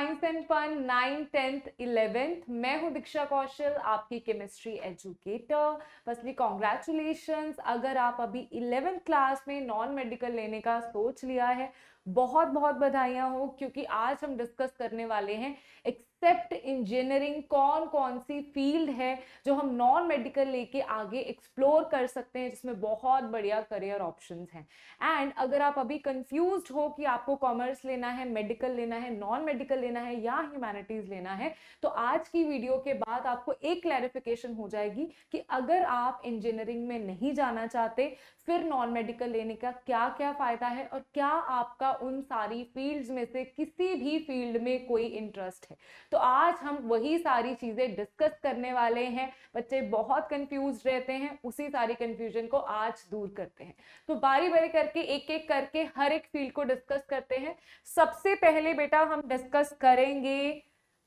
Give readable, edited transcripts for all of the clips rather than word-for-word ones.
Science and fun 9th 10th 11th। मैं हूं दीक्षा कौशल, आपकी केमिस्ट्री एजुकेटर। फर्स्टली कॉन्ग्रेचुलेशंस, अगर आप अभी 11th क्लास में नॉन मेडिकल लेने का सोच लिया है, बहुत बहुत बधाइयां हो, क्योंकि आज हम डिस्कस करने वाले हैं एक्सेप्ट इंजीनियरिंग कौन कौन सी फील्ड है जो हम नॉन मेडिकल लेके आगे एक्सप्लोर कर सकते हैं, जिसमें बहुत बढ़िया करियर ऑप्शंस हैं। एंड अगर आप अभी कंफ्यूज्ड हो कि आपको कॉमर्स लेना है, मेडिकल लेना है, नॉन मेडिकल लेना है या ह्यूमैनिटीज लेना है, तो आज की वीडियो के बाद आपको एक क्लैरिफिकेशन हो जाएगी कि अगर आप इंजीनियरिंग में नहीं जाना चाहते, फिर नॉन मेडिकल लेने का क्या क्या फायदा है और क्या आपका उन सारी फील्ड्स में से किसी भी फील्ड में कोई इंटरेस्ट है। तो आज हम वही सारी चीजें डिस्कस करने वाले हैं। बच्चे बहुत कंफ्यूज रहते हैं, उसी सारी कंफ्यूजन को आज दूर करते हैं। तो बारी बारी करके एक एक करके हर एक फील्ड को डिस्कस करते हैं। सबसे पहले बेटा हम डिस्कस करेंगे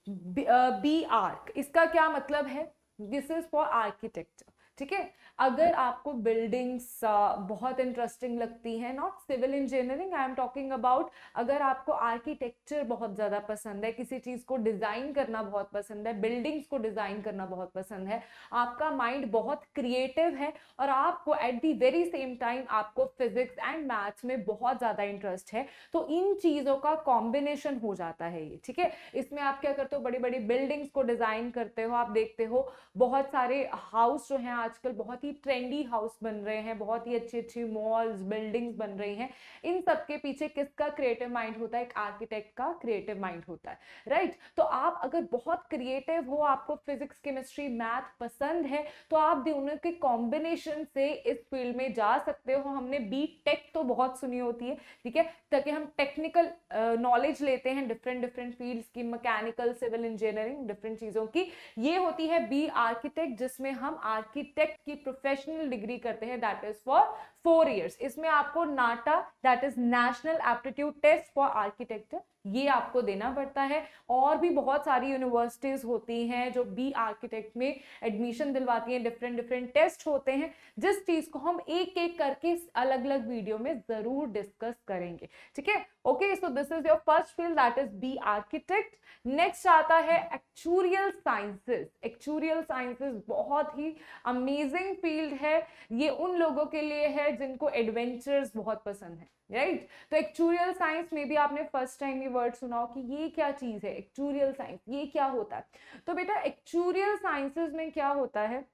बी आर्क। इसका क्या मतलब है? This is for architecture. ठीक है, अगर आपको बिल्डिंग्स बहुत इंटरेस्टिंग लगती है, not civil engineering, I am talking about, अगर आपको आर्किटेक्चर बहुत ज्यादा पसंद है, किसी चीज को डिजाइन करना बहुत पसंद है, बिल्डिंग्स को डिजाइन करना बहुत पसंद है, आपका माइंड बहुत क्रिएटिव है और आपको at the very same time आपको फिजिक्स एंड मैथ्स में बहुत ज्यादा इंटरेस्ट है, तो इन चीजों का कॉम्बिनेशन हो जाता है ये। ठीक है, इसमें आप क्या करते हो, बड़ी बड़ी बिल्डिंग्स को डिजाइन करते हो। आप देखते हो बहुत सारे हाउस जो हैं आजकल बहुत ही ट्रेंडी हाउस बन रहे हैं, बहुत ही अच्छी अच्छी मॉल्स, बिल्डिंग्स बन रही हैं। इन सब के पीछे किसका क्रिएटिव माइंड होता है? एक आर्किटेक्ट का क्रिएटिव माइंड होता है, राइट। तो आप अगर बहुत क्रिएटिव हो, आपको फिजिक्स, केमिस्ट्री, मैथ पसंद है, तो आप दोनों के कॉम्बिनेशन से इस फील्ड में जा सकते हो। हमने बी टेक तो बहुत सुनी होती है, ठीक है, ताकि हम टेक्निकल नॉलेज लेते हैं डिफरेंट डिफरेंट फील्ड्स की, मैकेनिकल, सिविल इंजीनियरिंग, डिफरेंट चीजों की। ये होती है बी आर्किटेक्ट, जिसमें हम आर्किटेक्ट की प्रोफेशनल डिग्री करते हैं, दैट इज फॉर 4 years। इसमें आपको NATA, that is national aptitude test for architecture, ये आपको देना पड़ता है। और भी बहुत सारी यूनिवर्सिटीज होती हैं जो बी आर्किटेक्ट में एडमिशन दिलवाती हैं, डिफरेंट डिफरेंट टेस्ट होते हैं, जिस चीज को हम एक एक करके अलग अलग वीडियो में जरूर डिस्कस करेंगे। ठीक है, okay, so this is your first field, that is B architect. Next आता है एक्चुरियल साइंसेस। एक्चुरियल साइंसेस बहुत ही अमेजिंग फील्ड है। ये उन लोगों के लिए है जिनको एडवेंचर्स बहुत पसंद है, राइट। तो एक्चुरियल साइंस में भी आपने फर्स्ट टाइम ये वर्ड सुना हो कि ये क्या चीज है, एक्चुरियल साइंस, ये क्या होता है। तो बेटा एक्चुरियल साइंसेस में क्या होता है,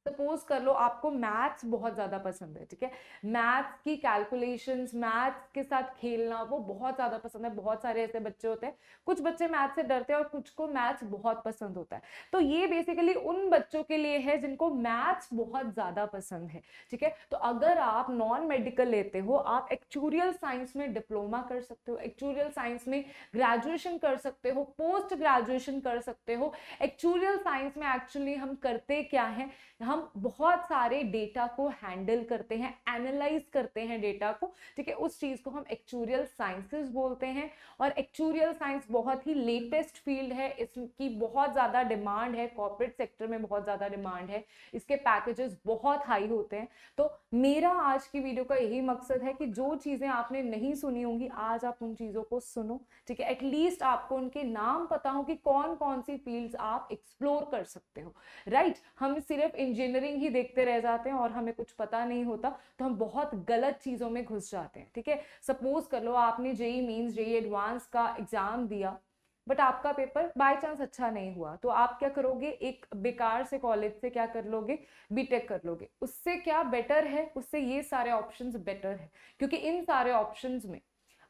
सपोज कर लो आपको मैथ्स बहुत ज्यादा पसंद है, ठीक है, मैथ्स की कैलकुलेशंस, मैथ्स के साथ खेलना वो बहुत ज्यादा पसंद है। बहुत सारे ऐसे बच्चे होते हैं, कुछ बच्चे मैथ्स से डरते हैं और कुछ को मैथ्स बहुत पसंद होता है। तो ये बेसिकली उन बच्चों के लिए है जिनको मैथ्स बहुत ज्यादा पसंद है। ठीक है, तो अगर आप नॉन मेडिकल लेते हो, आप एक्चुरियल साइंस में डिप्लोमा कर सकते हो, एक्चुरियल साइंस में ग्रेजुएशन कर सकते हो, पोस्ट ग्रेजुएशन कर सकते हो। एक्चुरियल साइंस में एक्चुअली हम करते क्या है, हम बहुत सारे डेटा को हैंडल करते हैं, एनालाइज करते हैं डेटा को। ठीक है, उस चीज को हम एक्चुरियल साइंसेस बोलते हैं। और एक्चुरियल साइंस बहुत ही लेटेस्ट फील्ड है, इसकी बहुत ज्यादा डिमांड है, कॉर्पोरेट सेक्टर में बहुत ज्यादा डिमांड है, इसके पैकेजेस बहुत हाई होते हैं। तो मेरा आज की वीडियो का यही मकसद है कि जो चीजें आपने नहीं सुनी होंगी, आज आप उन चीजों को सुनो। ठीक है, एटलीस्ट आपको उनके नाम पता हो कि कौन कौन सी फील्ड्स आप एक्सप्लोर कर सकते हो, राइट। हम सिर्फ इंजीनियरिंग ही देखते रह जाते हैं और हमें कुछ पता नहीं होता, तो हम बहुत गलत चीजों में घुस जाते हैं। ठीक है, सपोज कर लो आपने जेई मींस, जेई एडवांस का एग्जाम दिया, बट आपका पेपर बाय चांस अच्छा नहीं हुआ, तो आप क्या करोगे, एक बेकार से कॉलेज से क्या कर लोगे, बीटेक कर लोगे। उससे क्या बेटर है, उससे ये सारे ऑप्शंस बेटर है, क्योंकि इन सारे ऑप्शंस में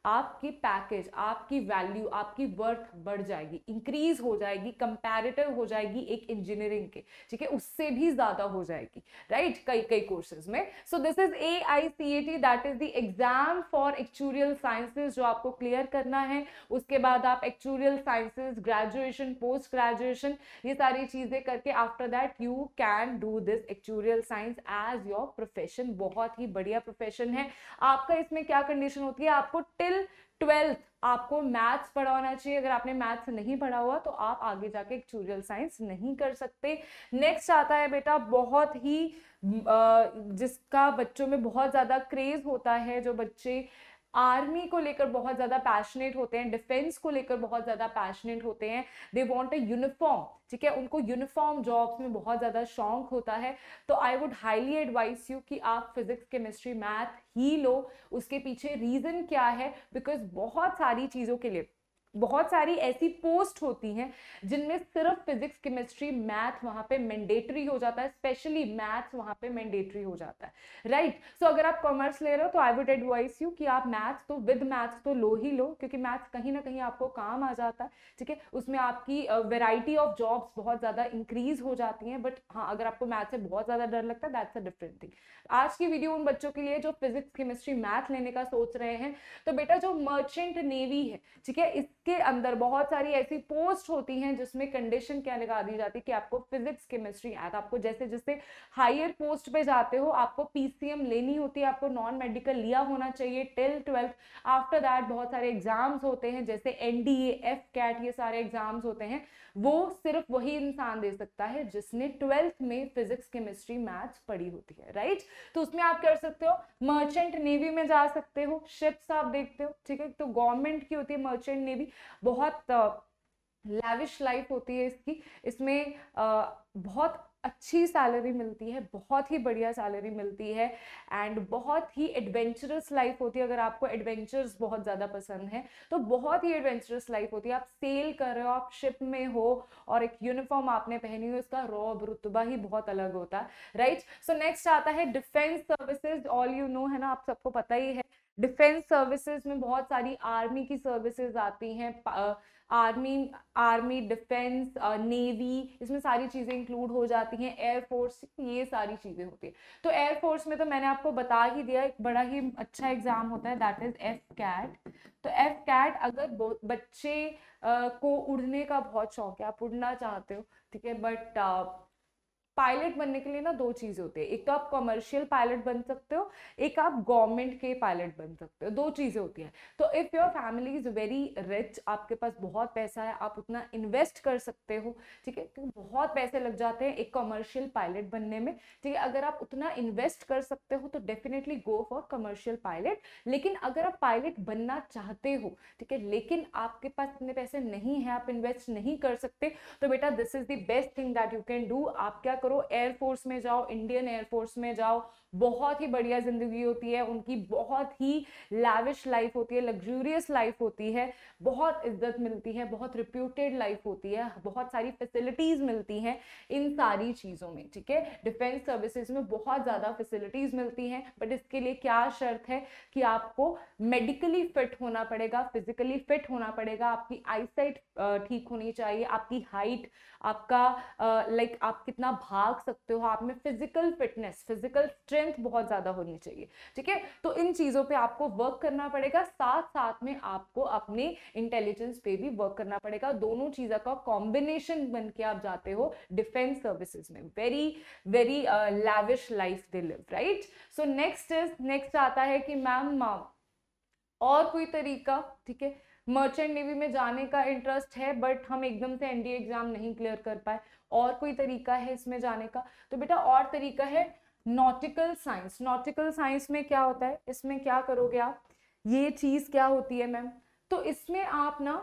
आपकी पैकेज, आपकी वैल्यू, आपकी वर्थ बढ़ जाएगी, इंक्रीज हो जाएगी, कंपैरेटिव हो जाएगी एक इंजीनियरिंग के, ठीक है, उससे भी ज्यादा हो जाएगी, राइट, कई कई कोर्सेज में। So this is AICAT, that is the exam for actuarial sciences, जो आपको क्लियर करना है। उसके बाद आप actuarial sciences, graduation, post graduation, ये सारी चीजें करके after that you can do this actuarial science as your profession. बहुत ही बढ़िया प्रोफेशन है आपका। इसमें क्या कंडीशन होती है, आपको टिल 12th आपको मैथ्स पढ़ा होना चाहिए। अगर आपने मैथ्स नहीं पढ़ा हुआ तो आप आगे जाके एक्चुरियल साइंस नहीं कर सकते। नेक्स्ट आता है बेटा बहुत ही जिसका बच्चों में बहुत ज्यादा क्रेज होता है, जो बच्चे आर्मी को लेकर बहुत ज़्यादा पैशनेट होते हैं, डिफेंस को लेकर बहुत ज़्यादा पैशनेट होते हैं, दे वांट अ यूनिफॉर्म, ठीक है, उनको यूनिफॉर्म जॉब्स में बहुत ज़्यादा शौक होता है, तो I would highly advice you कि आप फिजिक्स केमिस्ट्री मैथ ही लो। उसके पीछे रीज़न क्या है, बिकॉज बहुत सारी चीज़ों के लिए बहुत सारी ऐसी पोस्ट होती हैं जिनमें सिर्फ फिजिक्स केमिस्ट्री मैथ वहां पे मैंडेटरी हो जाता है, स्पेशली मैथ्स वहां पे मैंडेटरी हो जाता है, राइट। सो अगर आप कॉमर्स ले रहे हो तो आई वुड एडवाइस यू कि आप मैथ्स तो विद मैथ्स तो लो ही लो, क्योंकि मैथ्स कहीं ना कहीं आपको काम आ जाता है, ठीक है, उसमें आपकी वेराइटी ऑफ जॉब्स बहुत ज्यादा इंक्रीज हो जाती हैं। बट हाँ, अगर आपको मैथ से बहुत ज्यादा डर लगता है, दैट्स अ डिफरेंट थिंग। आज की वीडियो उन बच्चों के लिए जो फिजिक्स केमिस्ट्री मैथ लेने का सोच रहे हैं, तो बेटा जो मर्चेंट नेवी है, ठीक है, इसके अंदर बहुत सारी ऐसी पोस्ट होती हैं जिसमें कंडीशन क्या लगा दी जाती है कि आपको फिजिक्स केमिस्ट्री मैथ, आपको जैसे जैसे हायर पोस्ट पे जाते हो आपको पीसीएम लेनी होती है, आपको नॉन मेडिकल लिया होना चाहिए टिल 12th। आफ्टर दैट बहुत सारे एग्जाम्स होते हैं, जैसे एनडीए, एफ कैट, ये सारे एग्जाम्स होते हैं, वो सिर्फ वही इंसान दे सकता है जिसने 12th में फिजिक्स केमिस्ट्री मैथ्स पढ़ी होती है, राइट। तो उसमें आप कर सकते हो, मर्चेंट नेवी में जा सकते हो, शिप्स आप देखते हो, ठीक है, तो गवर्नमेंट की होती है मर्चेंट नेवी, बहुत लैविश लाइफ होती है इसकी, इसमें बहुत अच्छी सैलरी मिलती है, बहुत ही बढ़िया सैलरी मिलती है, एंड बहुत ही एडवेंचरस लाइफ होती है। अगर आपको एडवेंचर्स बहुत ज़्यादा पसंद है तो बहुत ही एडवेंचरस लाइफ होती है। आप सेल कर रहे हो, आप शिप में हो और एक यूनिफॉर्म आपने पहनी हो, इसका रौब रुतबा ही बहुत अलग होता है, राइट। सो नेक्स्ट आता है defence services, all you know है ना, आप सबको पता ही है। डिफेंस सर्विसेज में बहुत सारी आर्मी की सर्विसेज आती हैं, आर्मी डिफेंस नेवी, इसमें सारी चीजें इंक्लूड हो जाती हैं, एयरफोर्स, ये सारी चीजें होती है। तो एयरफोर्स में तो मैंने आपको बता ही दिया, एक बड़ा ही अच्छा एग्जाम होता है, दैट इज एफ कैट। तो एफ कैट अगर बच्चे को उड़ने का बहुत शौक है, आप उड़ना चाहते हो, ठीक है, बट पायलट बनने के लिए ना दो चीज होती है, एक तो आप कमर्शियल पायलट बन सकते हो, एक आप गवर्नमेंट के पायलट बन सकते हो, दो चीजें होती है। तो if your family is very rich, आपके पास बहुत पैसा है, आप उतना इन्वेस्ट कर सकते हो, ठीक है, क्योंकि बहुत पैसे लग जाते हैं एक कमर्शियल पायलट बनने में, ठीक है, अगर आप उतना इन्वेस्ट कर सकते हो तो definitely go for commercial pilot. लेकिन अगर आप पायलट बनना चाहते हो, ठीक है, लेकिन आपके पास इतने पैसे नहीं है, आप इन्वेस्ट नहीं कर सकते, तो बेटा this is the best thing that you can do. आप क्या करो, एयरफोर्स में जाओ, इंडियन एयरफोर्स में जाओ, बहुत ही बढ़िया जिंदगी होती है उनकी, बहुत ही लैविश लाइफ होती है, लग्जूरियस लाइफ होती है, बहुत इज्जत मिलती है, बहुत रिप्यूटेड लाइफ होती है, बहुत सारी फैसिलिटीज मिलती हैं इन सारी चीजों में, ठीक है। डिफेंस सर्विसेज में बहुत ज्यादा फैसिलिटीज मिलती हैं, बट इसके लिए क्या शर्त है कि आपको मेडिकली फिट होना पड़ेगा, फिजिकली फिट होना पड़ेगा, आपकी आईसाइट ठीक होनी चाहिए, आपकी हाइट, आपका लाइक आप कितना भाग सकते हो, आप में फिजिकल फिटनेस, फिजिकल स्ट्रेंथ बहुत ज्यादा होनी चाहिए, ठीक है। तो इन चीजों पे आपको वर्क करना पड़ेगा, साथ साथ में आपको अपने इंटेलिजेंस पे भी वर्क करना पड़ेगा, दोनों चीजों का कॉम्बिनेशन बन के आप जाते हो डिफेंस सर्विसेज में। Very very lavish life they live, right. So next आता है कि मैम और कोई तरीका, ठीक है, मर्चेंट नेवी में जाने का इंटरेस्ट है बट हम एकदम से एनडीए एग्जाम नहीं क्लियर कर पाए, और कोई तरीका है इसमें जाने का? तो बेटा और तरीका है नॉटिकल साइंस। नॉटिकल साइंस में क्या होता है, इसमें क्या करोगे आप, ये चीज क्या होती है मैम, तो इसमें आप ना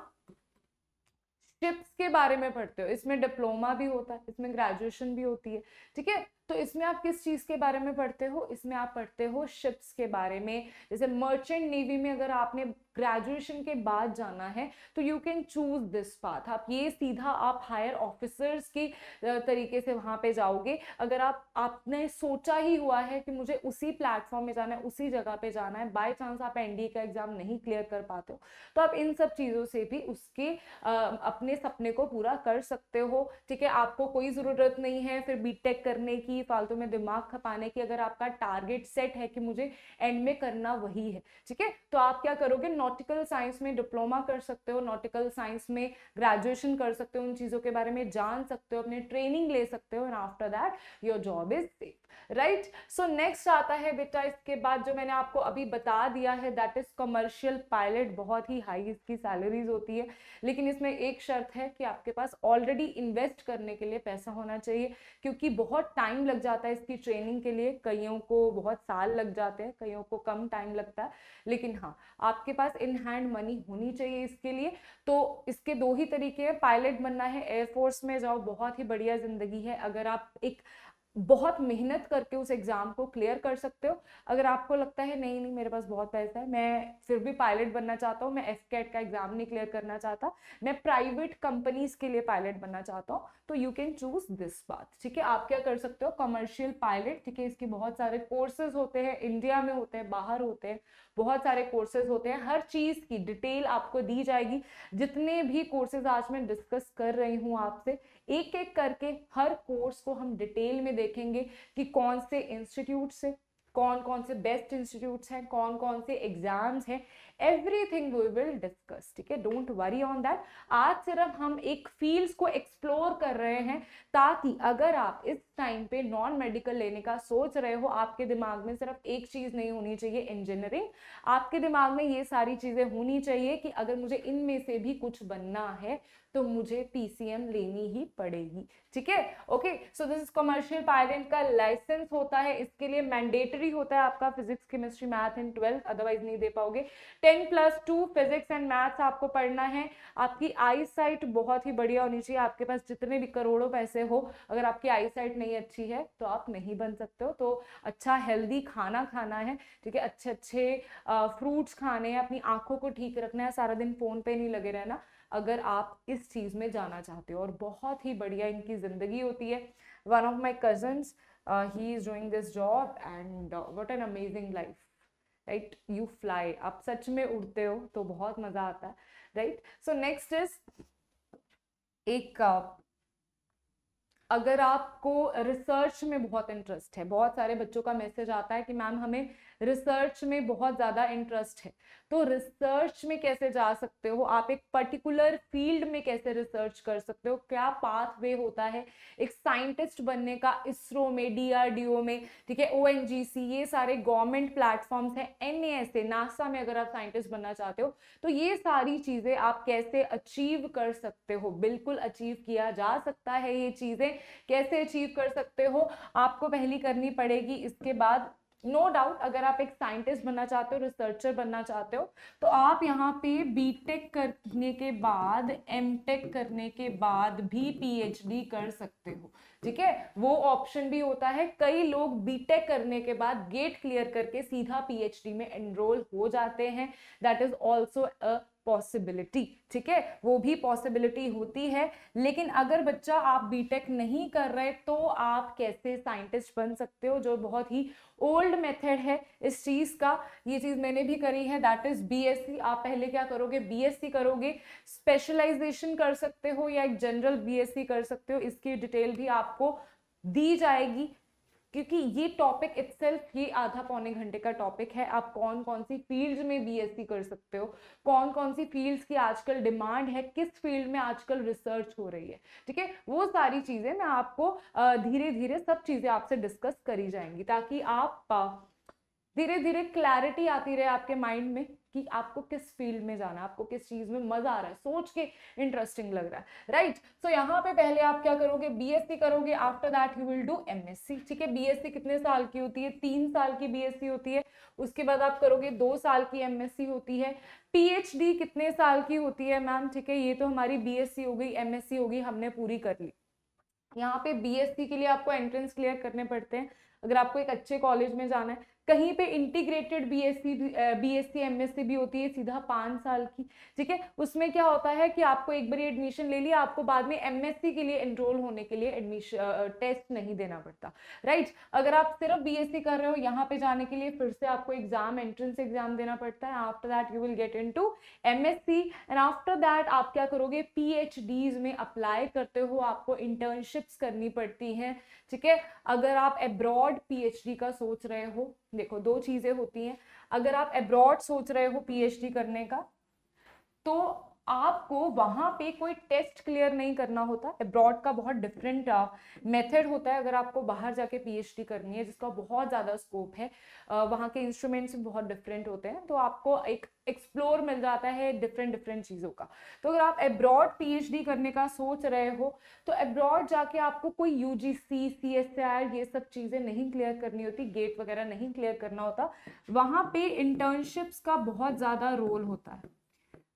शिप्स के बारे में पढ़ते हो, इसमें डिप्लोमा भी होता है, इसमें ग्रेजुएशन भी होती है, ठीक है। तो इसमें आप किस चीज के बारे में पढ़ते हो, इसमें आप पढ़ते हो शिप्स के बारे में। जैसे मर्चेंट नेवी में अगर आपने ग्रेजुएशन के बाद जाना है तो you can choose this path, आप ये सीधा आप हायर ऑफिसर्स की तरीके से वहां पे जाओगे। अगर आपने सोचा ही हुआ है कि मुझे उसी प्लेटफॉर्म में जाना है, उसी जगह पे जाना है, बाय चांस आप एनडीए का एग्जाम नहीं क्लियर कर पाते हो, तो आप इन सब चीजों से भी उसके अपने सपने को पूरा कर सकते हो, ठीक है। आपको कोई जरूरत नहीं है फिर बीटेक करने की, फालतू में दिमाग खपाने की, अगर आपका टारगेट सेट है कि मुझे एंड में करना वही है, ठीक है, तो आप क्या करोगे, नॉटिकल साइंस में डिप्लोमा कर सकते हो, नॉटिकल साइंस में ग्रेजुएशन कर सकते हो, उन चीजों के बारे में जान सकते हो, अपने ट्रेनिंग ले सकते हो, and after that your job is safe, right. So next आता है बेटा, इसके बाद जो मैंने आपको अभी बता दिया है, दैट इज कमर्शियल पायलट। बहुत ही हाई इसकी सैलरीज होती है, लेकिन इसमें एक शर्त है कि आपके पास ऑलरेडी इन्वेस्ट करने के लिए पैसा होना चाहिए, क्योंकि बहुत टाइम टाइम लग जाता है इसकी ट्रेनिंग के लिए, कईयों को बहुत साल लग जाते हैं, कईयों को कम टाइम लगता है, लेकिन हाँ आपके पास इन हैंड मनी होनी चाहिए इसके लिए। तो इसके दो ही तरीके हैं, पायलट बनना है एयरफोर्स में जाओ, बहुत ही बढ़िया जिंदगी है अगर आप एक बहुत मेहनत करके उस एग्जाम को क्लियर कर सकते हो। अगर आपको लगता है नहीं नहीं मेरे पास बहुत पैसा है, मैं फिर भी पायलट बनना चाहता हूँ, मैं एफकेट का एग्जाम नहीं क्लियर करना चाहता, मैं प्राइवेट कंपनीज के लिए पायलट बनना चाहता हूँ, तो you can choose this path. ठीक है, आप क्या कर सकते हो, कमर्शियल पायलट। ठीक है, इसके बहुत सारे कोर्सेज होते हैं, इंडिया में होते हैं, बाहर होते हैं, बहुत सारे कोर्सेज होते हैं, हर चीज की डिटेल आपको दी जाएगी। जितने भी कोर्सेज आज मैं डिस्कस कर रही हूँ आपसे, एक एक करके हर कोर्स को हम डिटेल में देखेंगे कि कौन से इंस्टीट्यूट से, कौन कौन से बेस्ट इंस्टीट्यूट्स हैं, कौन कौन से एग्जाम्स हैं, एवरीथिंग वी विल डिस्कस। ठीक है, डोंट वरी ऑन दैट। आज सिर्फ हम एक फील्ड्स को एक्सप्लोर कर रहे हैं, ताकि अगर आप इस टाइम पे नॉन मेडिकल लेने का सोच रहे हो, आपके दिमाग में सिर्फ एक चीज नहीं होनी चाहिए इंजीनियरिंग, आपके दिमाग में ये सारी चीजें होनी चाहिए कि अगर मुझे इनमें से भी कुछ बनना है तो मुझे पीसीएम लेनी ही पड़ेगी। ठीक है, okay. So this is commercial pilot का लाइसेंस होता है, इसके लिए मैंडेटरी होता है आपका physics chemistry math in 12th, otherwise नहीं दे पाओगे। 10+2 फिजिक्स एंड मैथ्स आपको पढ़ना है। आपकी आई साइट बहुत ही बढ़िया होनी चाहिए, आपके पास जितने भी करोड़ों पैसे हो, अगर आपकी आई साइट नहीं अच्छी है तो आप नहीं बन सकते हो। तो अच्छा हेल्दी खाना खाना है, ठीक है, अच्छे अच्छे फ्रूट्स खाने हैं, अपनी आंखों को ठीक रखना है, सारा दिन फोन पे नहीं लगे रहना, अगर आप इस चीज में जाना चाहते हो। और बहुत ही बढ़िया इनकी जिंदगी होती है। One of my cousins, he is doing this job and what an amazing life, right. You fly, आप सच में उड़ते हो तो बहुत मजा आता है, राइट। सो नेक्स्ट इज एक अगर आपको रिसर्च में बहुत इंटरेस्ट है, बहुत सारे बच्चों का मैसेज आता है कि मैम हमें रिसर्च में बहुत ज्यादा इंटरेस्ट है, तो रिसर्च में कैसे जा सकते हो, आप एक पर्टिकुलर फील्ड में कैसे रिसर्च कर सकते हो, क्या पाथवे होता है एक साइंटिस्ट बनने का इसरो में, डीआरडीओ में, ठीक है, ओएनजीसी, ये सारे गवर्नमेंट प्लेटफॉर्म्स हैं, एनएसए, नासा में अगर आप साइंटिस्ट बनना चाहते हो तो ये सारी चीजें आप कैसे अचीव कर सकते हो। बिल्कुल अचीव किया जा सकता है, ये चीजें कैसे अचीव कर सकते हो आपको पहली करनी पड़ेगी। इसके बाद नो डाउट अगर आप एक साइंटिस्ट बनना चाहते हो, रिसर्चर बनना चाहते हो, तो आप यहाँ पे बीटेक करने के बाद, एमटेक करने के बाद भी पीएचडी कर सकते हो। ठीक है, वो ऑप्शन भी होता है। कई लोग बीटेक करने के बाद गेट क्लियर करके सीधा पीएचडी में एनरोल हो जाते हैं, that is also a possibility. ठीक है, वो भी पॉसिबिलिटी होती है। लेकिन अगर बच्चा आप बीटेक नहीं कर रहे तो आप कैसे साइंटिस्ट बन सकते हो, जो बहुत ही ओल्ड मेथड है इस चीज का। ये चीज मैंने भी करी है, दैट इज बीएससी। आप पहले क्या करोगे, बीएससी करोगे, स्पेशलाइजेशन कर सकते हो या एक जनरल बीएससी कर सकते हो, इसकी डिटेल भी आपको दी जाएगी, क्योंकि ये टॉपिक इटसेल्फ ये आधा पौने घंटे का टॉपिक है। आप कौन कौन सी फील्ड्स में बीएससी कर सकते हो, कौन कौन सी फील्ड्स की आजकल डिमांड है, किस फील्ड में आजकल रिसर्च हो रही है, ठीक है, वो सारी चीजें मैं आपको धीरे धीरे सब चीजें आपसे डिस्कस करी जाएंगी, ताकि आप धीरे धीरे क्लैरिटी आती रहे आपके माइंड में कि आपको किस फील्ड में जाना है, आपको किस चीज में मजा आ रहा है, सोच के इंटरेस्टिंग लग रहा है, राइट। सो यहाँ पे पहले आप क्या करोगे, बीएससी करोगे, after that you will do MSc. ठीक है, बीएससी कितने साल की होती है, 3 साल की बीएससी होती है। उसके बाद आप करोगे 2 साल की एमएससी होती है। पीएचडी कितने साल की होती है मैम, ठीक है, ये तो हमारी बीएससी हो गई, एमएससी होगी, हमने पूरी कर ली। यहाँ पे बीएससी के लिए आपको एंट्रेंस क्लियर करने पड़ते हैं। अगर आपको एक अच्छे कॉलेज में जाना है, कहीं पे इंटीग्रेटेड बीएससी एमएससी भी होती है, सीधा 5 साल की। ठीक है, उसमें क्या होता है कि आपको एक बार एडमिशन ले लिया, आपको बाद में एमएससी के लिए एनरोल होने के लिए एडमिशन टेस्ट नहीं देना पड़ता, राइट। अगर आप सिर्फ बीएससी कर रहे हो, यहाँ पे जाने के लिए फिर से आपको एग्जाम, एंट्रेंस एग्जाम देना पड़ता है। After that you will get into MSc and after that आप क्या करोगे, पीएचडीज में अप्लाई करते हो, आपको इंटर्नशिप्स करनी पड़ती हैं। ठीक है, अगर आप अब्रॉड पीएचडी का सोच रहे हो, देखो 2 चीजें होती हैं। अगर आप अब्रॉड सोच रहे हो पीएचडी करने का, तो आपको वहाँ पे कोई टेस्ट क्लियर नहीं करना होता। अब्रॉड का बहुत डिफरेंट मेथड होता है अगर आपको बाहर जाके पीएचडी करनी है, जिसका बहुत ज़्यादा स्कोप है। वहाँ के इंस्ट्रूमेंट्स भी बहुत डिफरेंट होते हैं, तो आपको एक एक्सप्लोर मिल जाता है डिफरेंट डिफरेंट चीज़ों का। तो अगर आप अब्रॉड पीएचडी करने का सोच रहे हो तो अब्रॉड जाके आपको कोई यूजीसी, सीएसआईआर ये सब चीज़ें नहीं क्लियर करनी होती, गेट वगैरह नहीं क्लियर करना होता। वहाँ पे इंटर्नशिप्स का बहुत ज़्यादा रोल होता है।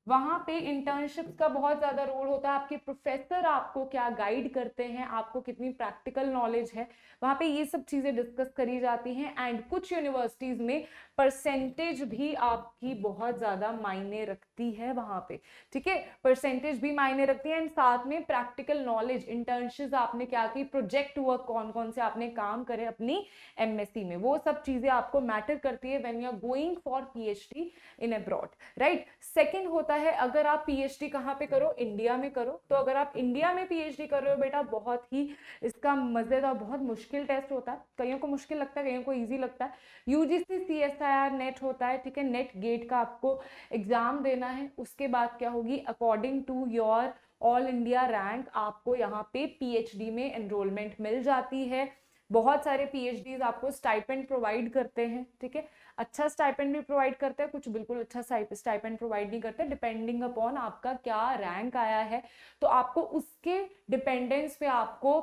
वहाँ पे इंटर्नशिप्स का बहुत ज़्यादा रोल होता है। आपके प्रोफेसर आपको क्या गाइड करते हैं, आपको कितनी प्रैक्टिकल नॉलेज है, वहाँ पे ये सब चीज़ें डिस्कस करी जाती हैं। एंड कुछ यूनिवर्सिटीज़ में परसेंटेज भी आपकी बहुत ज़्यादा मायने रखती है वहाँ पे, ठीक है, परसेंटेज भी मायने रखती है। एंड साथ में प्रैक्टिकल नॉलेज, इंटर्नशिप्स आपने क्या की, प्रोजेक्ट वर्क कौन कौन से आपने काम करे अपनी एमएससी में, वो सब चीज़ें आपको मैटर करती है when you are going for PhD in abroad, right. Second होता है, अगर आप पीएचडी कहाँ पे करो, इंडिया में करो। तो अगर आप इंडिया में पीएचडी कर रहे हो बेटा, बहुत ही इसका मजेदार, बहुत मुश्किल टेस्ट होता है। कईयों को मुश्किल लगता है, कईयों को इजी लगता है। यूजीसी सीएसआईआर नेट होता है, ठीक है, नेट गेट का आपको एग्जाम देना है। उसके बाद क्या होगी, according to your all India rank आपको यहाँ पे पीएचडी में एनरोलमेंट मिल जाती है। बहुत सारे पीएचडीज आपको स्टाइपेंड प्रोवाइड करते हैं, ठीक है, अच्छा स्टाइपेंड भी प्रोवाइड करते हैं, कुछ बिल्कुल अच्छा स्टाइपेंड प्रोवाइड नहीं करते, डिपेंडिंग अपॉन आपका क्या रैंक आया है। तो आपको उसके डिपेंडेंस पे आपको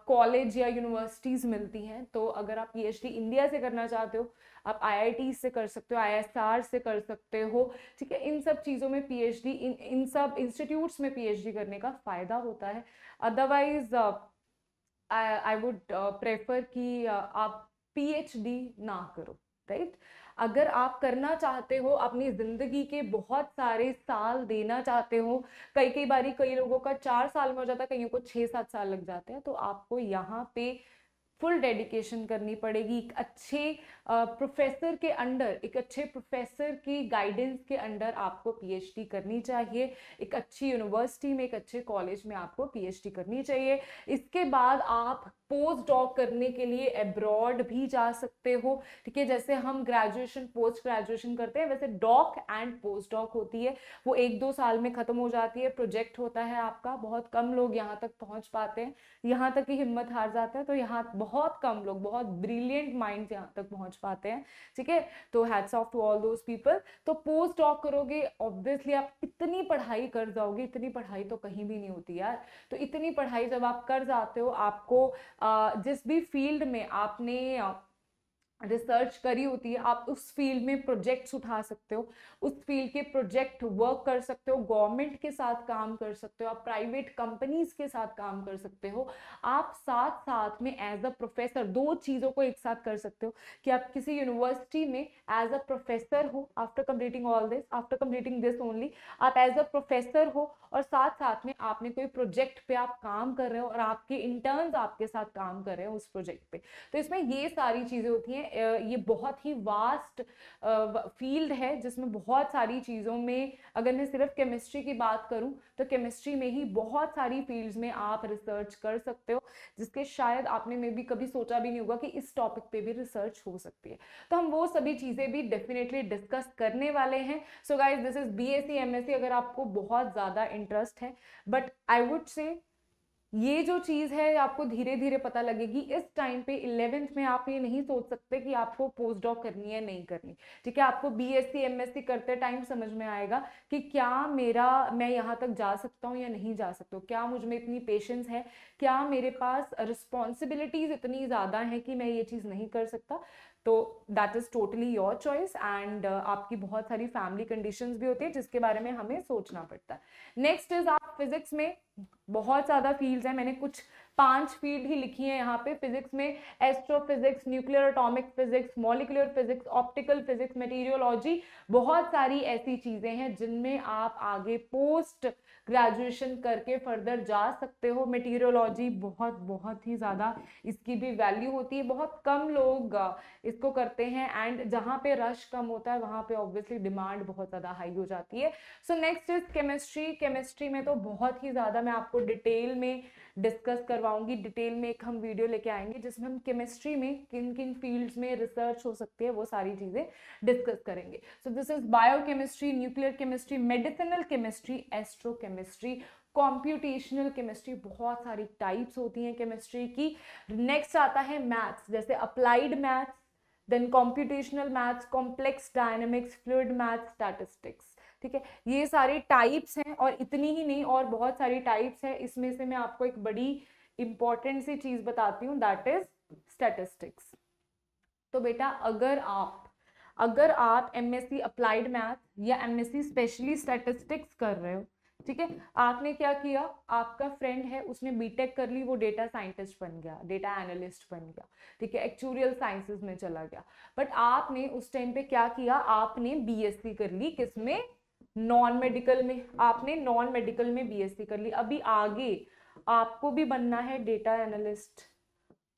कॉलेज या यूनिवर्सिटीज मिलती हैं। तो अगर आप पीएचडी इंडिया से करना चाहते हो, आप आईआईटी से कर सकते हो, आईएसआर से कर सकते हो, ठीक है। इन सब चीज़ों में पीएचडी, इन सब इंस्टीट्यूट्स में पीएचडी करने का फायदा होता है। अदरवाइज आई वुड प्रेफर कि आप पीएचडी ना करो, राइट। अगर आप करना चाहते हो, अपनी जिंदगी के बहुत सारे साल देना चाहते हो, कई कई बारी कई लोगों का 4 साल में हो जाता है, कईयों को 6-7 साल लग जाते हैं, तो आपको यहाँ पे फुल डेडिकेशन करनी पड़ेगी। एक अच्छे प्रोफेसर के अंडर, एक अच्छे प्रोफेसर की गाइडेंस के अंडर आपको पीएचडी करनी चाहिए। एक अच्छी यूनिवर्सिटी में, एक अच्छे कॉलेज में आपको पीएचडी करनी चाहिए। इसके बाद आप पोस्ट डॉक करने के लिए अब्रॉड भी जा सकते हो, ठीक है। जैसे हम ग्रेजुएशन, पोस्ट ग्रेजुएशन करते हैं, वैसे डॉक एंड पोस्ट डॉक होती है, वो 1-2 साल में खत्म हो जाती है। प्रोजेक्ट होता है आपका, बहुत कम लोग यहाँ तक पहुंच पाते हैं, यहाँ तक की हिम्मत हार जाता है। तो यहाँ बहुत कम लोग, बहुत ब्रिलियंट माइंड्स यहाँ तक पहुंच पाते हैं, ठीक है। तो hats off to all those people. तो पोस्ट डॉक करोगे, ऑब्वियसली आप इतनी पढ़ाई कर जाओगे, इतनी पढ़ाई तो कहीं भी नहीं होती यार। तो इतनी पढ़ाई जब आप कर जाते हो, आपको जिस भी फील्ड में आपने रिसर्च करी होती है, आप उस फील्ड में प्रोजेक्ट्स उठा सकते हो, उस फील्ड के प्रोजेक्ट वर्क कर सकते हो, गवर्नमेंट के साथ काम कर सकते हो, आप प्राइवेट कंपनीज के साथ काम कर सकते हो। आप साथ साथ में एज अ प्रोफेसर 2 चीज़ों को एक साथ कर सकते हो, कि आप किसी यूनिवर्सिटी में एज अ प्रोफेसर हो, after completing all this, after completing this only, आप एज अ प्रोफेसर हो, और साथ साथ में आपने कोई प्रोजेक्ट पे आप काम कर रहे हो, और आपके इंटर्न्स आपके साथ काम कर रहे हो उस प्रोजेक्ट पे। तो इसमें ये सारी चीज़ें होती हैं। ये बहुत ही वास्ट फील्ड है, जिसमें बहुत सारी चीज़ों में, अगर मैं सिर्फ केमिस्ट्री की बात करूं तो केमिस्ट्री में ही बहुत सारी फील्ड्स में आप रिसर्च कर सकते हो, जिसके शायद आपने में भी कभी सोचा भी नहीं होगा कि इस टॉपिक पे भी रिसर्च हो सकती है। तो हम वो सभी चीज़ें भी डेफिनेटली डिस्कस करने वाले हैं। So guys, this is BSc MSc, अगर आपको बहुत ज़्यादा इंटरेस्ट है, बट आई वुड से ये जो चीज़ है आपको धीरे धीरे पता लगेगी। इस टाइम पे 11th में आप ये नहीं सोच सकते कि आपको पोस्ट डॉक करनी है, नहीं करनी, ठीक है। आपको बीएससी एमएससी करते टाइम समझ में आएगा कि क्या मैं यहाँ तक जा सकता हूँ या नहीं जा सकता हूँ, क्या मुझ में इतनी पेशेंस है, क्या मेरे पास रिस्पॉन्सिबिलिटीज इतनी ज़्यादा है कि मैं ये चीज़ नहीं कर सकता। तो that is totally your choice. And आपकी बहुत सारी फैमिली कंडीशंस भी होती है, जिसके बारे में हमें सोचना पड़ता है। नेक्स्ट इज, आप फिजिक्स में बहुत ज़्यादा फील्ड्स हैं, मैंने कुछ 5 फील्ड ही लिखी है यहाँ पे। फिजिक्स में astrophysics, nuclear atomic physics, molecular physics, optical physics, meteorology, बहुत सारी ऐसी चीज़ें हैं जिनमें आप आगे पोस्ट ग्रेजुएशन करके फर्दर जा सकते हो। मेटीरियोलॉजी बहुत बहुत ही ज़्यादा इसकी भी वैल्यू होती है, बहुत कम लोग इसको करते हैं, एंड जहाँ पे रश कम होता है वहाँ पे ऑब्वियसली डिमांड बहुत ज़्यादा हाई हो जाती है। So next is chemistry. Chemistry में तो बहुत ही ज़्यादा मैं आपको डिटेल में डिस्कस करवाऊंगी डिटेल में। एक हम वीडियो लेके आएंगे जिसमें हम केमिस्ट्री में किन किन फील्ड्स में रिसर्च हो सकती है वो सारी चीजें डिस्कस करेंगे। सो this is biochemistry, nuclear chemistry, medicinal chemistry, एस्ट्रोकेमिस्ट्री, computational chemistry. बहुत सारी टाइप्स होती हैं केमिस्ट्री की। नेक्स्ट आता है मैथ्स, जैसे applied maths, then computational maths, complex dynamics, fluid maths, statistics. ठीक है, ये सारी टाइप्स हैं और इतनी ही नहीं और बहुत सारी टाइप्स है। इसमें से मैं आपको एक बड़ी इंपॉर्टेंट सी चीज बताती हूँ, दैट इज स्टैटिस्टिक्स। तो बेटा अगर आप एमएससी अप्लाइड मैथ या एमएससी स्पेशली स्टैटिस्टिक्स कर रहे हो, ठीक है, आपने क्या किया, आपका फ्रेंड है उसने बीटेक कर ली, वो डेटा साइंटिस्ट बन गया, डेटा एनालिस्ट बन गया, ठीक है, एक्चुरियल साइंसेस में चला गया। बट आपने उस टाइम पे क्या किया, आपने बीएससी कर ली, किसमें, नॉन मेडिकल में। आपने नॉन मेडिकल में बीएससी कर ली। अभी आगे आपको भी बनना है डेटा एनालिस्ट,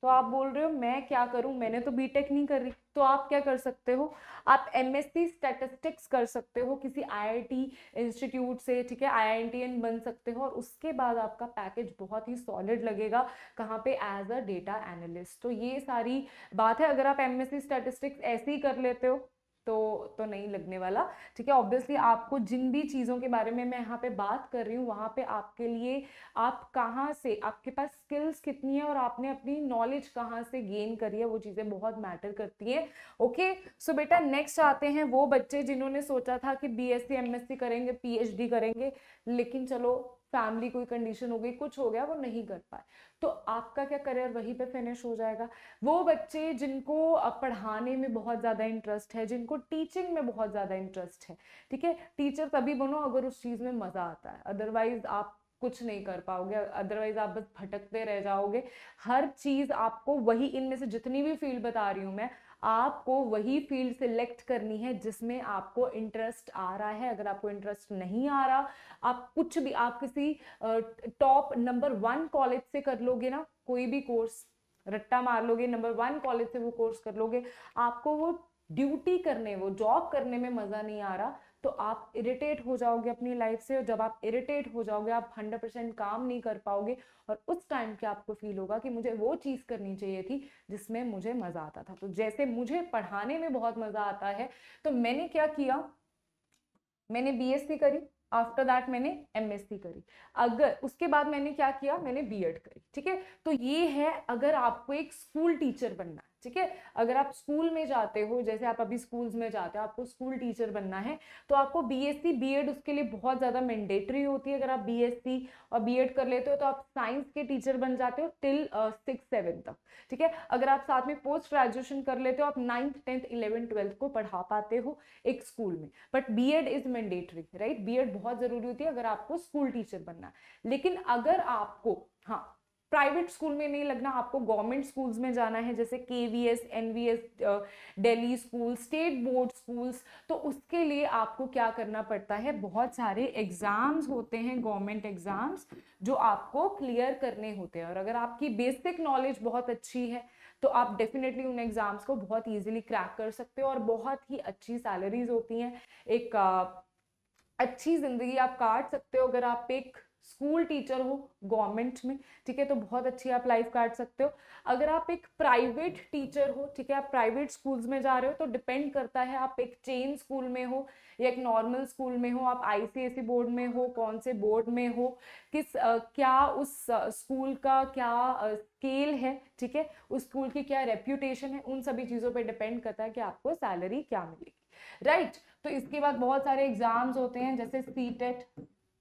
तो आप बोल रहे हो मैं क्या करूं, मैंने तो बीटेक नहीं कर रही, तो आप क्या कर सकते हो, आप एमएससी स्टैटिस्टिक्स कर सकते हो किसी आईआईटी इंस्टीट्यूट से, ठीक है, आईआईटीएन बन सकते हो और उसके बाद आपका पैकेज बहुत ही सॉलिड लगेगा, कहाँ पे, एज अ डेटा एनालिस्ट। तो ये सारी बात है। अगर आप एमएससी स्टैटिस्टिक्स ऐसे ही कर लेते हो तो नहीं लगने वाला, ठीक है। ऑब्वियसली आपको जिन भी चीज़ों के बारे में मैं यहाँ पे बात कर रही हूँ वहाँ पे आपके लिए, आप कहाँ से, आपके पास स्किल्स कितनी है और आपने अपनी नॉलेज कहाँ से गेन करी है, वो चीज़ें बहुत मैटर करती हैं। ओके, सो बेटा नेक्स्ट आते हैं वो बच्चे जिन्होंने सोचा था कि बीएससी एमएससी करेंगे, पीएचडी करेंगे, लेकिन चलो फैमिली कोई कंडीशन हो गई, कुछ हो गया, वो नहीं कर पाए, तो आपका क्या करियर वहीं पे फिनिश हो जाएगा। वो बच्चे जिनको पढ़ाने में बहुत ज़्यादा इंटरेस्ट है, जिनको टीचिंग में बहुत ज़्यादा इंटरेस्ट है, ठीक है, टीचर तभी बनो अगर उस चीज़ में मज़ा आता है, अदरवाइज आप कुछ नहीं कर पाओगे, अदरवाइज आप बस भटकते रह जाओगे। हर चीज़ आपको वही, इनमें से जितनी भी फील्ड बता रही हूँ मैं, आपको वही फील्ड सिलेक्ट करनी है जिसमें आपको इंटरेस्ट आ रहा है। अगर आपको इंटरेस्ट नहीं आ रहा, आप कुछ भी, आप किसी टॉप नंबर 1 कॉलेज से कर लोगे ना कोई भी कोर्स, रट्टा मार लोगे, नंबर 1 कॉलेज से वो कोर्स कर लोगे, आपको वो ड्यूटी करने, वो जॉब करने में मजा नहीं आ रहा, तो आप इरिटेट हो जाओगे अपनी लाइफ से, और जब आप इरिटेट हो जाओगे आप 100% काम नहीं कर पाओगे, और उस टाइम पे आपको फील होगा कि मुझे वो चीज करनी चाहिए थी जिसमें मुझे मजा आता था। तो जैसे मुझे पढ़ाने में बहुत मजा आता है, तो मैंने क्या किया, मैंने बीएससी करी, आफ्टर दैट मैंने एमएससी करी, अगर उसके बाद मैंने क्या किया, मैंने बीएड करी, ठीक है। तो ये है अगर आपको एक स्कूल टीचर बनना है, ठीक है, अगर आप स्कूल में जाते हो, जैसे आप अभी स्कूल्स में जाते हो, आपको स्कूल टीचर बनना है, तो आपको बीएससी बीएड उसके लिए बहुत ज्यादा मैंडेटरी होती है। अगर आप बीएससी और बीएड कर लेते हो तो आप साइंस के टीचर बन जाते हो टिल 6-7 तक, ठीक है। अगर आप साथ में पोस्ट ग्रेजुएशन कर लेते हो, आप 9th 10th 11th 12th को पढ़ा पाते हो एक स्कूल में, but BEd is mandatory, right, BEd बहुत जरूरी होती है अगर आपको स्कूल टीचर बनना है। लेकिन अगर आपको, हाँ, प्राइवेट स्कूल में नहीं लगना, आपको गवर्नमेंट स्कूल्स में जाना है, जैसे KVS, NVS, Delhi school, state board schools, तो उसके लिए आपको क्या करना पड़ता है, बहुत सारे एग्जाम्स होते हैं, गवर्नमेंट एग्जाम्स, जो आपको क्लियर करने होते हैं। और अगर आपकी बेसिक नॉलेज बहुत अच्छी है तो आप डेफिनेटली उन एग्जाम्स को बहुत इजीली क्रैक कर सकते हो, और बहुत ही अच्छी सैलरीज होती हैं, एक अच्छी जिंदगी आप काट सकते हो। अगर आप एक स्कूल टीचर हो गवर्नमेंट में, ठीक है, तो बहुत अच्छी आप लाइफ काट सकते हो। अगर आप एक प्राइवेट टीचर हो, ठीक है, आप प्राइवेट स्कूल्स में जा रहे हो, तो डिपेंड करता है आप एक चेन स्कूल में हो या एक नॉर्मल स्कूल में हो, आप आईसीएसई बोर्ड में हो, कौन से बोर्ड में हो, किस क्या उस स्कूल का क्या स्केल है, ठीक है, उस स्कूल की क्या रेप्यूटेशन है, उन सभी चीज़ों पे डिपेंड करता है कि आपको सैलरी क्या मिलेगी, राइट। तो इसके बाद बहुत सारे एग्जाम्स होते हैं, जैसे सीटेट,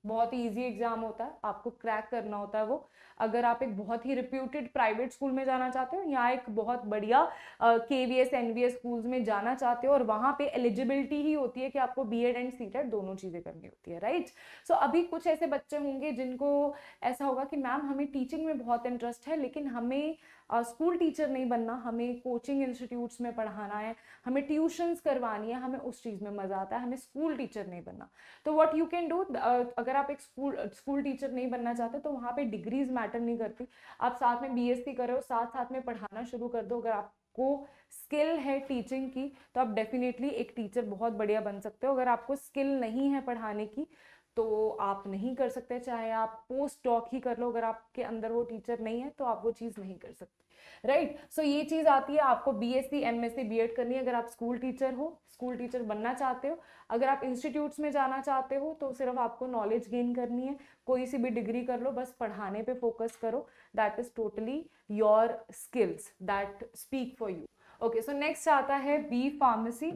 बहुत ही इजी एग्जाम होता है, आपको क्रैक करना होता है वो। अगर आप एक बहुत ही रिप्यूटेड प्राइवेट स्कूल में जाना चाहते हो या एक बहुत बढ़िया केवीएस एनवीएस स्कूल्स में जाना चाहते हो, और वहां पे एलिजिबिलिटी ही होती है कि आपको बीएड एंड सीटेट दोनों चीजें करनी होती है, राइट। सो अभी कुछ ऐसे बच्चे होंगे जिनको ऐसा होगा कि मैम हमें टीचिंग में बहुत इंटरेस्ट है, लेकिन हमें स्कूल टीचर नहीं बनना, हमें कोचिंग इंस्टीट्यूट्स में पढ़ाना है, हमें ट्यूशंस करवानी है, हमें उस चीज़ में मज़ा आता है, हमें स्कूल टीचर नहीं बनना। तो व्हाट यू कैन डू, अगर आप एक स्कूल टीचर नहीं बनना चाहते तो वहाँ पे डिग्रीज मैटर नहीं करती, आप साथ में बीएससी करो, साथ साथ में पढ़ाना शुरू कर दो। अगर आपको स्किल है टीचिंग की तो आप डेफिनेटली एक टीचर बहुत बढ़िया बन सकते हो। अगर आपको स्किल नहीं है पढ़ाने की तो आप नहीं कर सकते, चाहे आप पोस्ट डॉक ही कर लो, अगर आपके अंदर वो टीचर नहीं है तो आप वो चीज़ नहीं कर सकते, राइट। सो ये चीज़ आती है, आपको बीएससी एमएससी बीएड करनी है अगर आप स्कूल टीचर हो, स्कूल टीचर बनना चाहते हो। अगर आप इंस्टीट्यूट्स में जाना चाहते हो तो सिर्फ आपको नॉलेज गेन करनी है, कोई सी भी डिग्री कर लो, बस पढ़ाने पे फोकस करो, that is totally your skills that speak for you. Okay, so next आता है बी फार्मेसी।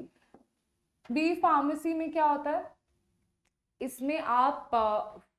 बी फार्मेसी में क्या होता है, इसमें आप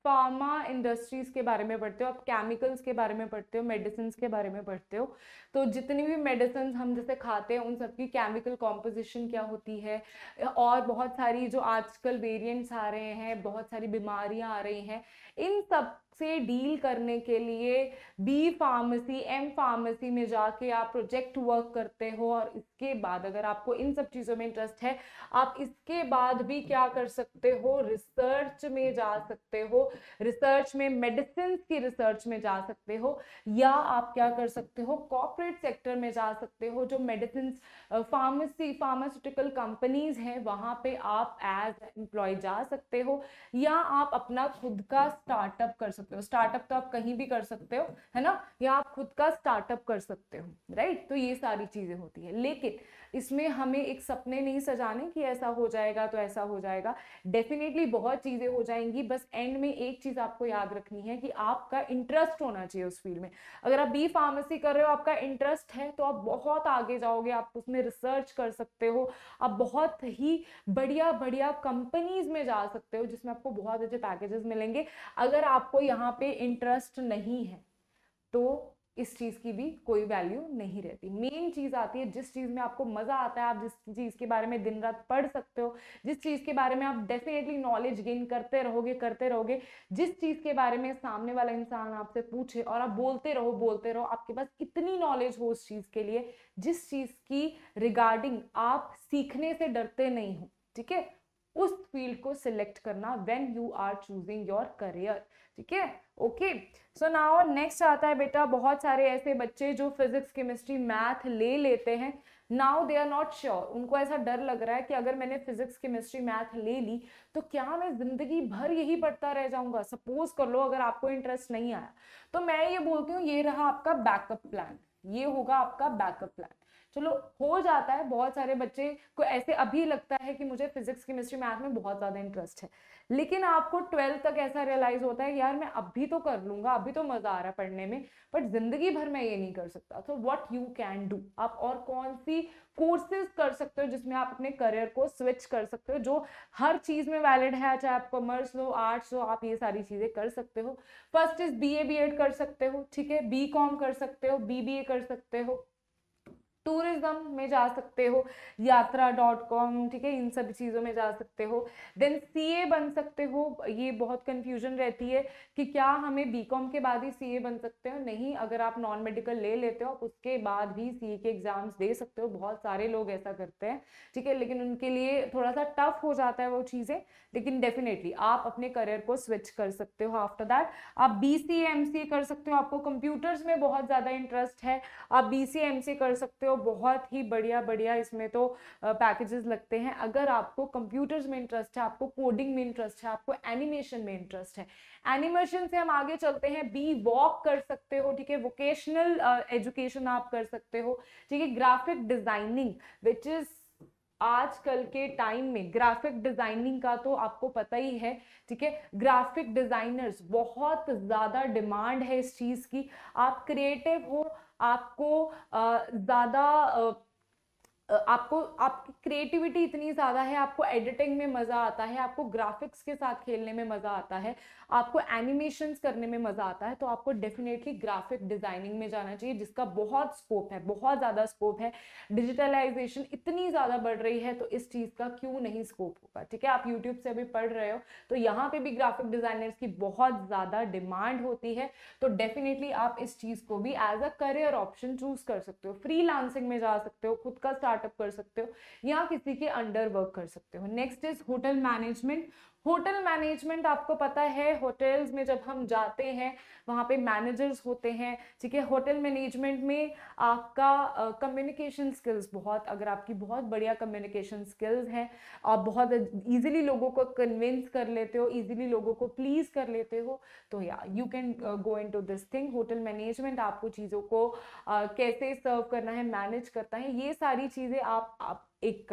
फार्मा इंडस्ट्रीज के बारे में पढ़ते हो, आप केमिकल्स के बारे में पढ़ते हो, मेडिसिन के बारे में पढ़ते हो। तो जितनी भी मेडिसिन हम जैसे खाते हैं उन सबकी केमिकल कॉम्पोजिशन क्या होती है, और बहुत सारी जो आजकल वेरिएंट्स आ रहे हैं, बहुत सारी बीमारियां आ रही हैं, इन सब से डील करने के लिए बी फार्मेसी एम फार्मेसी में जाके आप प्रोजेक्ट वर्क करते हो। और इसके बाद अगर आपको इन सब चीज़ों में इंटरेस्ट है, आप इसके बाद भी क्या कर सकते हो, रिसर्च में जा सकते हो, रिसर्च में मेडिसिन की रिसर्च में जा सकते हो, या आप क्या कर सकते हो, कॉर्पोरेट सेक्टर में जा सकते हो, जो मेडिसिन फार्मास्यूटिकल कंपनीज हैं वहां पे आप एज एम्प्लॉय जा सकते हो, या आप अपना खुद का स्टार्टअप कर सकते हो। स्टार्टअप तो आप कहीं भी कर सकते हो, है ना, या आप खुद का स्टार्टअप कर सकते हो, राइट। तो ये सारी चीजें होती है, लेकिन इसमें हमें एक सपने नहीं सजाने कि ऐसा हो जाएगा तो ऐसा हो जाएगा, डेफिनेटली बहुत चीजें हो जाएंगी। बस एंड में एक चीज आपको याद रखनी है कि आपका इंटरेस्ट होना चाहिए उस फील्ड में। अगर आप बी फार्मेसी कर रहे हो, आपका इंटरेस्ट है, तो आप बहुत आगे जाओगे, आप उसमें रिसर्च कर सकते हो, आप बहुत ही बढ़िया बढ़िया कंपनीज में जा सकते हो जिसमें आपको बहुत अच्छे पैकेजेस मिलेंगे। अगर आपको यहाँ पे इंटरेस्ट नहीं है तो इस चीज की भी कोई वैल्यू नहीं रहती। मेन चीज आती है जिस चीज में आपको मजा आता है, आप जिस चीज के बारे में दिन रात पढ़ सकते हो, जिस चीज के बारे में आप डेफिनेटली नॉलेज गेन करते रहोगे, जिस चीज के बारे में सामने वाला इंसान आपसे पूछे और आप बोलते रहो, आपके पास इतनी नॉलेज हो उस चीज के लिए, जिस चीज की रिगार्डिंग आप सीखने से डरते नहीं हो, ठीक है, उस फील्ड को सिलेक्ट करना when you are choosing your career, ठीक है। ओके, सो नाउ नेक्स्ट आता है बेटा, बहुत सारे ऐसे बच्चे जो फिजिक्स केमिस्ट्री मैथ ले लेते हैं, now they are not sure, उनको ऐसा डर लग रहा है कि अगर मैंने फिजिक्स केमिस्ट्री मैथ ले ली तो क्या मैं जिंदगी भर यही पढ़ता रह जाऊंगा। सपोज कर लो अगर आपको इंटरेस्ट नहीं आया, तो मैं ये बोलती हूँ ये रहा आपका बैकअप प्लान, ये होगा आपका बैकअप प्लान। चलो हो जाता है, बहुत सारे बच्चे को ऐसे अभी लगता है कि मुझे फिजिक्स केमिस्ट्री मैथ में बहुत ज्यादा इंटरेस्ट है, लेकिन आपको 12th तक ऐसा रियलाइज होता है यार मैं अभी तो कर लूंगा, अभी तो मजा आ रहा है पढ़ने में, बट जिंदगी भर मैं ये नहीं कर सकता। तो व्हाट यू कैन डू, आप और कौन सी कोर्सेज कर सकते हो जिसमें आप अपने करियर को स्विच कर सकते हो, जो हर चीज में वैलिड है, चाहे आप कॉमर्स लो आर्ट्स लो, आप ये सारी चीजें कर सकते हो। फर्स्ट इज बीए बीएड कर सकते हो, ठीक है, बीकॉम कर सकते हो, बीबीए कर सकते हो, टूरिज्म में जा सकते हो, यात्रा.com, ठीक है, इन सब चीजों में जा सकते हो। देन सीए बन सकते हो, ये बहुत कंफ्यूजन रहती है कि क्या हमें बीकॉम के बाद ही सीए बन सकते हो, नहीं, अगर आप नॉन मेडिकल ले लेते हो आप उसके बाद भी सीए के एग्जाम्स दे सकते हो, बहुत सारे लोग ऐसा करते हैं, ठीक है, लेकिन उनके लिए थोड़ा सा टफ हो जाता है वो चीजें, लेकिन डेफिनेटली आप अपने करियर को स्विच कर सकते हो। आफ्टर दैट आप बीसीए एमसीए कर सकते हो, आपको कंप्यूटर्स में बहुत ज्यादा इंटरेस्ट है, आप बीसीए एमसीए कर सकते हो, बहुत ही बढ़िया बढ़िया इसमें तो पैकेजेस लगते हैं। अगर आपको कंप्यूटर्स में इंटरेस्ट है, आपको कोडिंग में इंटरेस्ट है, आपको एनिमेशन में इंटरेस्ट है, एनिमेशन से हम आगे चलते हैं, बी वॉक कर सकते हो, ठीक है, वोकेशनल एजुकेशन आप कर सकते हो, ठीक है, ग्राफिक डिजाइनिंग विच इज आजकल के टाइम में ग्राफिक डिजाइनिंग का तो आपको पता ही है, ठीक है, ग्राफिक डिजाइनर्स बहुत ज्यादा डिमांड है इस चीज की। आप क्रिएटिव हो, आपको ज्यादा आपको आपकी क्रिएटिविटी इतनी ज्यादा है, आपको एडिटिंग में मजा आता है, आपको ग्राफिक्स के साथ खेलने में मजा आता है, आपको एनिमेशंस करने में मजा आता है, तो आपको डेफिनेटली ग्राफिक डिजाइनिंग में जाना चाहिए, जिसका बहुत स्कोप है, बहुत ज्यादा स्कोप है। डिजिटलाइजेशन इतनी ज्यादा बढ़ रही है तो इस चीज का क्यों नहीं स्कोप होगा, ठीक है। आप यूट्यूब से अभी पढ़ रहे हो तो यहाँ पे भी ग्राफिक डिजाइनर्स की बहुत ज्यादा डिमांड होती है, तो डेफिनेटली आप इस चीज को भी as a career option choose कर सकते हो। फ्रीलांसिंग में जा सकते हो, खुद का स्टार्टअप कर सकते हो, या किसी के अंडर वर्क कर सकते हो। Next is hotel management. Hotel management आपको पता है, होटल्स में जब हम जाते हैं वहाँ पे मैनेजर्स होते हैं, ठीक है। होटल मैनेजमेंट में आपका कम्युनिकेशन स्किल्स बहुत, अगर आपकी बहुत बढ़िया कम्युनिकेशन स्किल्स हैं, आप बहुत इजीली लोगों को कन्विंस कर लेते हो, इजीली लोगों को प्लीज कर लेते हो, तो या you can go into this thing. Hotel management आपको चीज़ों को कैसे सर्व करना है, मैनेज करता है, ये सारी चीज़ें आप एक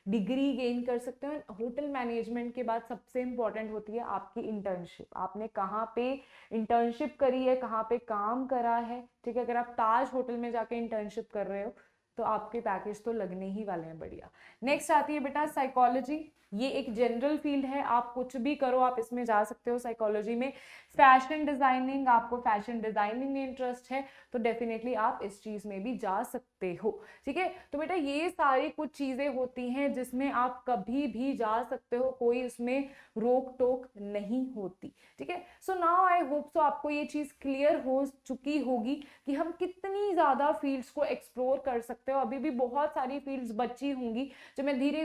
डिग्री गेन कर सकते हो। होटल मैनेजमेंट के बाद सबसे इंपॉर्टेंट होती है आपकी इंटर्नशिप। आपने कहाँ पे इंटर्नशिप करी है, कहाँ पे काम करा है, ठीक है। अगर आप ताज होटल में जाके इंटर्नशिप कर रहे हो तो आपके पैकेज तो लगने ही वाले हैं बढ़िया। नेक्स्ट आती है बेटा साइकोलॉजी। ये एक जनरल फील्ड है, आप कुछ भी करो आप इसमें जा सकते हो साइकोलॉजी में। फैशन डिजाइनिंग, आपको फैशन डिजाइनिंग में इंटरेस्ट है तो डेफिनेटली आप इस चीज में भी जा सकते हो, ठीक है। तो बेटा ये सारी कुछ चीजें होती हैं जिसमें आप कभी भी जा सकते हो, कोई उसमें रोक टोक नहीं होती, ठीक है। So now I hope so आपको ये चीज क्लियर हो चुकी होगी कि हम कितनी ज्यादा फील्ड्स को एक्सप्लोर कर सकते हो। अभी भी बहुत सारी फील्ड्स बची होंगी जो मैं धीरे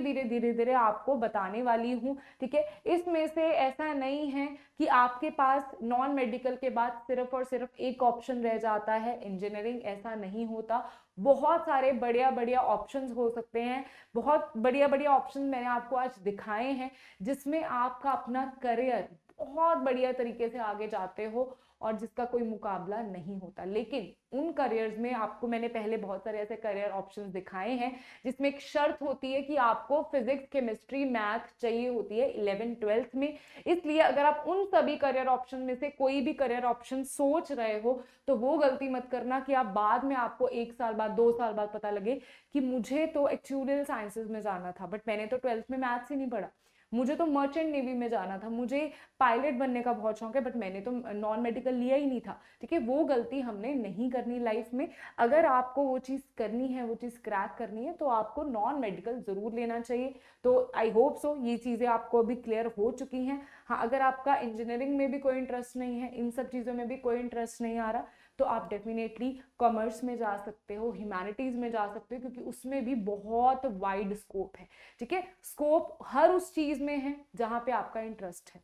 धीरे आपको बताने वाली हूँ, ठीक है। इसमें से ऐसा नहीं है कि आपके पास नॉन मेडिकल के बाद सिर्फ और सिर्फ एक ऑप्शन रह जाता है इंजीनियरिंग, ऐसा नहीं होता। बहुत सारे बढ़िया बढ़िया ऑप्शंस हो सकते हैं, बहुत बढ़िया बढ़िया ऑप्शंस मैंने आपको आज दिखाए हैं जिसमें आपका अपना करियर बहुत बढ़िया तरीके से आगे जाते हो और जिसका कोई मुकाबला नहीं होता। लेकिन उन करियर्स में आपको मैंने पहले बहुत सारे ऐसे करियर ऑप्शंस दिखाए हैं जिसमें एक शर्त होती है कि आपको फिजिक्स केमिस्ट्री मैथ चाहिए होती है 11th-12th में। इसलिए अगर आप उन सभी करियर ऑप्शन में से कोई भी करियर ऑप्शन सोच रहे हो तो वो गलती मत करना कि आप बाद में आपको 1 साल बाद 2 साल बाद पता लगे कि मुझे तो एक्चुअल साइंसेस में जाना था बट मैंने तो 12th में मैथ्स ही नहीं पढ़ा, मुझे तो मर्चेंट नेवी में जाना था, मुझे पायलट बनने का बहुत शौक है बट मैंने तो नॉन मेडिकल लिया ही नहीं था, ठीक है। वो गलती हमने नहीं करनी लाइफ में। अगर आपको वो चीज़ करनी है, वो चीज़ क्रैक करनी है तो आपको नॉन मेडिकल जरूर लेना चाहिए। तो आई होप सो ये चीज़ें आपको अभी क्लियर हो चुकी हैं। हाँ, अगर आपका इंजीनियरिंग में भी कोई इंटरेस्ट नहीं है, इन सब चीज़ों में भी कोई इंटरेस्ट नहीं आ रहा, तो आप डेफिनेटली कॉमर्स में जा सकते हो, ह्यूमैनिटीज में जा सकते हो, क्योंकि उसमें भी बहुत वाइड स्कोप है, ठीक है। स्कोप हर उस चीज में है जहां पे आपका इंटरेस्ट है।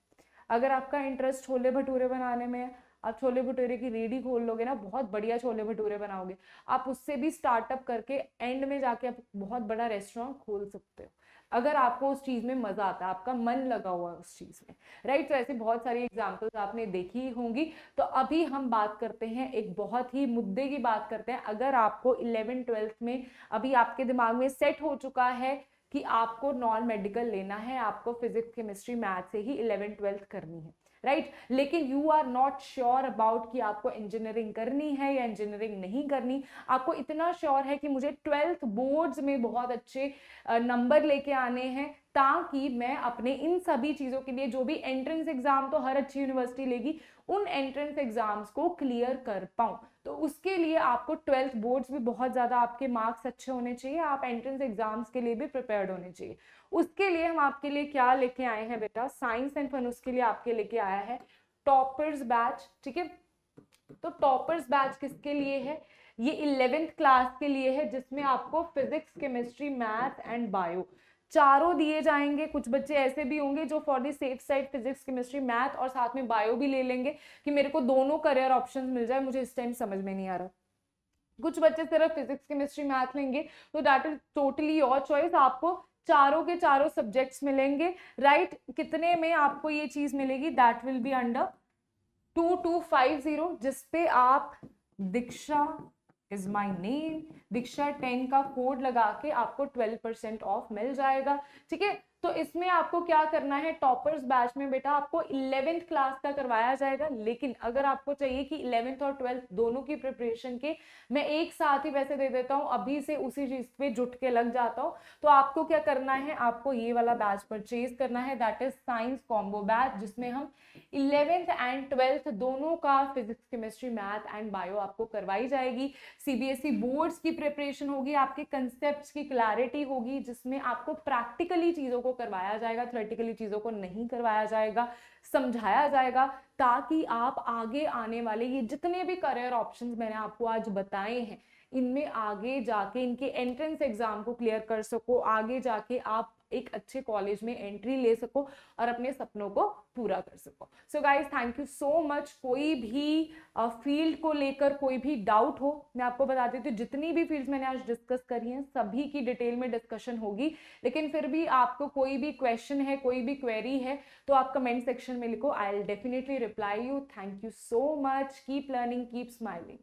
अगर आपका इंटरेस्ट छोले भटूरे बनाने में है, आप छोले भटूरे की रेडी खोल लोगे ना, बहुत बढ़िया छोले भटूरे बनाओगे, आप उससे भी स्टार्टअप करके एंड में जाके आप बहुत बड़ा रेस्टोरेंट खोल सकते हो अगर आपको उस चीज में मजा आता है, आपका मन लगा हुआ है उस चीज में, राइट। तो ऐसी बहुत सारी एग्जांपल्स आपने देखी होंगी। तो अभी हम बात करते हैं एक बहुत ही मुद्दे की बात करते हैं। अगर आपको 11th-12th में अभी आपके दिमाग में सेट हो चुका है कि आपको नॉन मेडिकल लेना है, आपको फिजिक्स केमिस्ट्री मैथ से ही 11th-12th करनी है, राइट, लेकिन you are not sure about कि आपको इंजीनियरिंग करनी है या इंजीनियरिंग नहीं करनी, आपको इतना श्योर है कि मुझे 12th बोर्ड्स में बहुत अच्छे नंबर लेके आने हैं ताकि मैं अपने इन सभी चीजों के लिए, जो भी एंट्रेंस एग्जाम तो हर अच्छी यूनिवर्सिटी लेगी, उन एंट्रेंस एग्जाम्स को क्लियर कर पाऊं। तो उसके लिए आपको 12th बोर्ड्स भी बहुत ज्यादा, आपके मार्क्स अच्छे होने चाहिए, आप एंट्रेंस एग्जाम्स के लिए भी प्रिपेयर्ड होने चाहिए। उसके लिए हम आपके लिए क्या लेके आए हैं बेटा, साइंस एंड फन उसके लिए आपके लेके आया है टॉपर्स बैच, ठीक है। तो टॉपर्स बैच किसके लिए है, ये 11th क्लास के लिए है, जिसमें आपको physics chemistry math and bio चारों दिए जाएंगे। कुछ बच्चे ऐसे भी होंगे जो for the safe side physics chemistry math और साथ में बायो भी ले लेंगे कि मेरे को दोनों करियर ऑप्शंस मिल जाए, मुझे इस टाइम समझ में नहीं आ रहा। कुछ बच्चे सिर्फ फिजिक्स केमिस्ट्री मैथ लेंगे, तो that is totally your choice, आपको चारों के चारों सब्जेक्ट्स मिलेंगे, राइट। कितने में आपको ये चीज मिलेगी, दैट विल बी अंडर 2250, जिसपे आप दीक्षा इज माई नेम, दीक्षा 10 का कोड लगा के आपको 12% ऑफ मिल जाएगा, ठीक है। तो इसमें आपको क्या करना है, टॉपर्स बैच में बेटा आपको 11th क्लास का करवाया जाएगा, लेकिन अगर आपको चाहिए कि 11th और 12th दोनों की प्रिपरेशन के मैं एक साथ ही पैसे दे देता हूँ, अभी से उसी चीज पे जुट के लग जाता हूँ, तो आपको क्या करना है, आपको ये वाला बैच परचेज करना है, that is science combo batch, जिसमें हम 11th एंड 12th दोनों का physics chemistry math and bio आपको करवाई जाएगी। सीबीएसई बोर्ड्स की प्रिपरेशन होगी, आपके कंसेप्ट्स की क्लैरिटी होगी, जिसमें आपको प्रैक्टिकली चीजों को करवाया जाएगा, थ्योरेटिकली चीजों को नहीं करवाया जाएगा, समझाया जाएगा, ताकि आप आगे आने वाले ये जितने भी करियर ऑप्शंस मैंने आपको आज बताए हैं, इनमें आगे जाके इनके एंट्रेंस एग्जाम को क्लियर कर सको, आगे जाके आप एक अच्छे कॉलेज में एंट्री ले सको और अपने सपनों को पूरा कर सको। So guys thank you so much. कोई भी फील्ड को लेकर कोई भी डाउट हो, मैं आपको बता देती हूँ जितनी भी फील्ड्स मैंने आज डिस्कस करी हैं सभी की डिटेल में डिस्कशन होगी, लेकिन फिर भी आपको कोई भी क्वेश्चन है, कोई भी क्वेरी है तो आप कमेंट सेक्शन में लिखो, I will definitely reply you. Thank you so much. Keep learning, keep smiling.